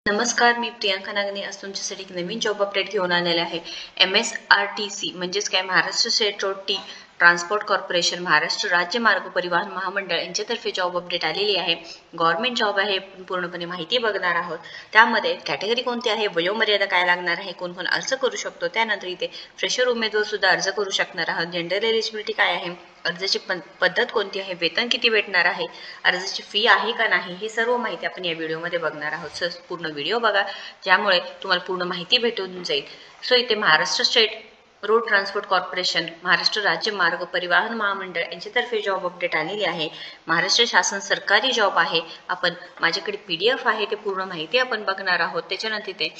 नमस्कार, मी प्रियांका नागने आज तुमच्यासाठी एक नवीन जॉब अपडेट घेऊन आलेले आहे। MSRTC म्हणजेच काय Maharashtra state road transport corporation Maharashtra राज्य मार्ग परिवहन महामंडळ यांच्यातर्फे जॉब अपडेट आलेली आहे। गव्हर्नमेंट जॉब आहे, पूर्णपणे माहिती बघणार आहोत। त्यामध्ये कॅटेगरी कोणती आहे, वयोमर्यादा काय लागणार आहे, कोण कोण अर्ज करू शकतो, त्यानंतर इथे फ्रेशर उमेदवार सुद्धा अर्ज करू शकणार आहात। जेंडर एलिजिबिलिटी काय आहे, अर्जाची पद्धत कोणती आहे, वेतन किती भेटणार आहे, अर्जाची फी आहे का नाही, ही सर्व माहिती आपण या व्हिडिओमध्ये बघणार आहोत। सो पूर्ण व्हिडिओ बघा, ज्यामुळे तुम्हाला पूर्ण माहिती भेटून जाईल। सो इथे Maharashtra state road transport corporation Maharashtra राज्य मार्ग परिवहन महामंडळ यांच्यातर्फे जॉब अपडेट आलेली आहे। महाराष्ट्र शासन सरकारी जॉब आहे। आपण माझ्याकडे PDF आहे, ते पूर्ण माहिती आपण बघणार आहोत। त्याच्यानंतर ते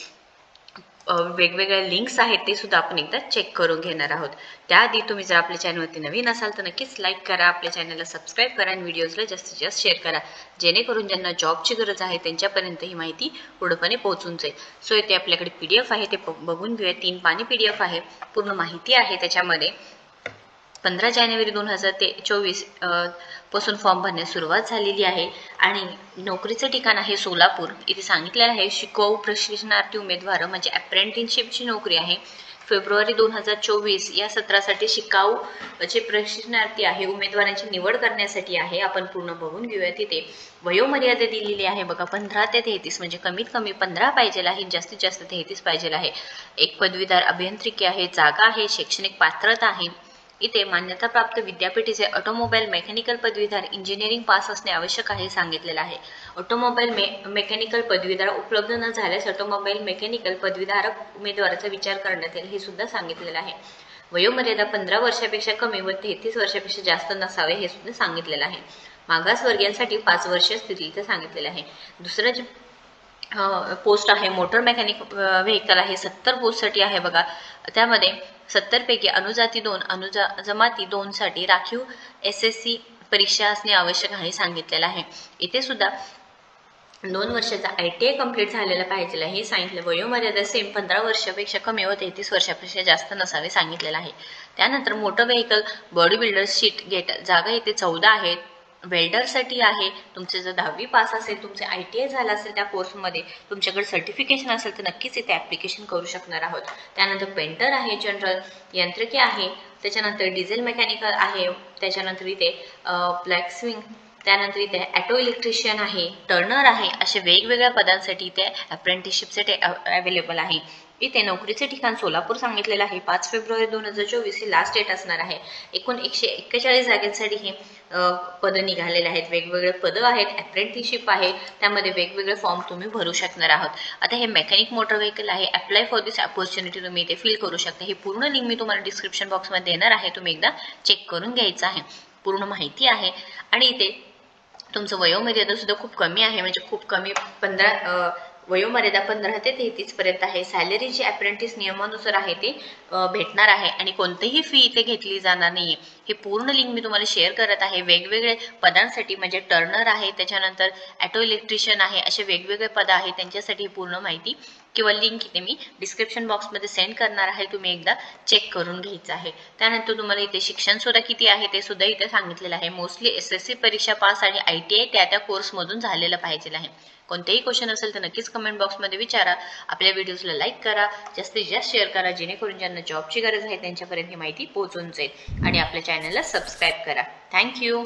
वेगवेगळ्या लिंक्स आहेत, ते सुद्धा आपण एकदा चेक करून घेणार आहोत। त्याआधी तुम्ही जर आपल्या चॅनलवरती नवीन असाल तर नक्कीच लाईक करा, आपल्या चॅनलला सबस्क्राईब करा आणि व्हिडिओजला जास्तीत जास्त शेअर करा, जेणेकरून ज्यांना जॉबची गरज आहे त्यांच्यापर्यंत ही माहिती पूर्णपणे पोहोचून जाईल। सो इथे आपल्याकडे PDF आहे, ते बघून घेऊया। 3 पानी PDF आहे, पूर्ण माहिती आहे त्याच्यामध्ये। 15 जानेवारी 2024 पासून फॉर्म भरण्यास सुरुवात झालेली आहे आणि नोकरीचं ठिकाण आहे सोलापूर। इथे सांगितलेलं आहे शिकाऊ प्रशिक्षणार्थी उमेदवार म्हणजे अप्रेंटिसशिपची नोकरी आहे। फेब्रुवारी 2024 या सत्रासाठी शिकाऊचे प्रशिक्षणार्थी आहे, उमेदवारांची निवड करण्यासाठी आहे। आपण पूर्ण बघून घेऊया। तिथे वयोमर्यादा दिलेली आहे बघा, 15 ते 33 म्हणजे कमीत कमी 15 पाहिजे आहे, जास्तीत जास्त 33 पाहिजे आहे। एक पदवीधर अभियांत्रिकी आहे, जागा आहे, शैक्षणिक पात्रता आहे। इथे मान्यताप्राप्त विद्यापीठाचे ऑटोमोबाईल मेकॅनिकल पदवीधर इंजिनिअरिंग पास असणे आवश्यक आहे सांगितलेलं आहे। ऑटोमोबाईल मेकॅनिकल पदवीधर उपलब्ध न झाल्यास ऑटोमोबाईल मेकॅनिकल पदवीधारक उमेदवाराचा विचार करण्यात येईल, हे सुद्धा सांगितलेलं आहे। वयोमर्यादा 15 वर्षापेक्षा कमी व 33 वर्षापेक्षा जास्त नसावे, हे सुद्धा सांगितलेलं आहे। मागासवर्गीयांसाठी 5 वर्ष स्थितीचं सांगितलेलं आहे। दुसरं जे पोस्ट आहे मोटर मेकॅनिक व्हेकल आहे, 70 पोस्टसाठी आहे बघा। त्यामध्ये 70 पैकी अनुजाती 2 जमाती 2 साठी राखीव SSC परीक्षा असणे आवश्यक आहे सांगितलेलं आहे। इथे सुद्धा 2 वर्षाचा ITI कंप्लीट झालेला पाहिजे आहे, हे सांगितलं। वयोमर्यादा सेम 15 वर्षापेक्षा कमी व 33 वर्षापेक्षा जास्त नसावे सांगितलेलं आहे। त्यानंतर motor vehicle body builder sheet गेट जागा इथे 14 आहेत। वेल्डरसाठी आहे, तुमचे जर 10वी पास असेल, तुमचे ITI झाला असेल, त्या कोर्समध्ये तुमच्याकडे सर्टिफिकेशन असेल तर नक्कीच इथे ॲप्लिकेशन करू शकणार आहोत। त्यानंतर पेंटर आहे, जनरल यांत्रिकी आहे, त्याच्यानंतर डिझेल मेकॅनिकल आहे, त्याच्यानंतर इथे ब्लॅकस्मिथ, त्यानंतर इथे ॲटो इलेक्ट्रिशियन आहे, टर्नर आहे, असे वेगवेगळ्या पदांसाठी इथे अप्रेंटिसशिपसाठी अवेलेबल आहे। इथे नोकरीचे ठिकाण सोलापूर सांगितलेलं आहे। 5 फेब्रुवारी 2024 ही लास्ट डेट असणार आहे। एकूण 141 जागांसाठी हे पद निघालेले आहेत। वेगवेगळे पद आहेत, अप्रेंटिसशिप आहे, त्यामध्ये वेगवेगळे फॉर्म तुम्ही भरू शकणार आहात। आता हे मेकॅनिक मोटर व्हेकल आहे, अप्लाय फॉर दिस अपॉर्च्युनिटी तुम्ही इथे फिल करू शकता। ही पूर्ण लिंक मी तुम्हाला डिस्क्रिप्शन बॉक्समध्ये देणार आहे, तुम्ही एकदा चेक करून घ्यायचं आहे। पूर्ण माहिती आहे आणि इथे तुमचं वयोमर्यादा सुद्धा खूप कमी आहे, म्हणजे खूप कमी वयोमर्यादा 15 ते 33 पर्यंत आहे। सॅलरी जी अप्रेंटिस नियमानुसार आहे ते भेटणार आहे आणि कोणतीही फी इथे घेतली जाणार नाहीये। हे पूर्ण लिंक मी तुम्हाला शेअर करत आहे। वेगवेगळे पदांसाठी म्हणजे टर्नर आहे, त्याच्यानंतर ॲटो इलेक्ट्रिशियन आहे, असे वेगवेगळे पद आहेत, त्यांच्यासाठी पूर्ण माहिती किंवा लिंक इथे मी डिस्क्रिप्शन बॉक्समध्ये सेंड करणार आहे, तुम्ही एकदा चेक करून घ्यायचं आहे। त्यानंतर तुम्हाला इथे शिक्षण सुद्धा किती आहे ते सुद्धा इथे सांगितलेलं आहे। मोस्टली SSC परीक्षा पास आणि ITI त्या कोर्समधून झालेलं पाहिजे आहे। कोणतेही क्वेश्चन असेल तर नक्कीच कमेंट बॉक्समध्ये विचारा। आपल्या व्हिडिओजला लाईक करा, जास्तीत जास्त शेअर करा, जेणेकरून ज्यांना जॉबची गरज आहे त्यांच्यापर्यंत ही माहिती पोहोचून जाईल आणि आपल्या चॅनलला सबस्क्राईब करा। थँक्यू।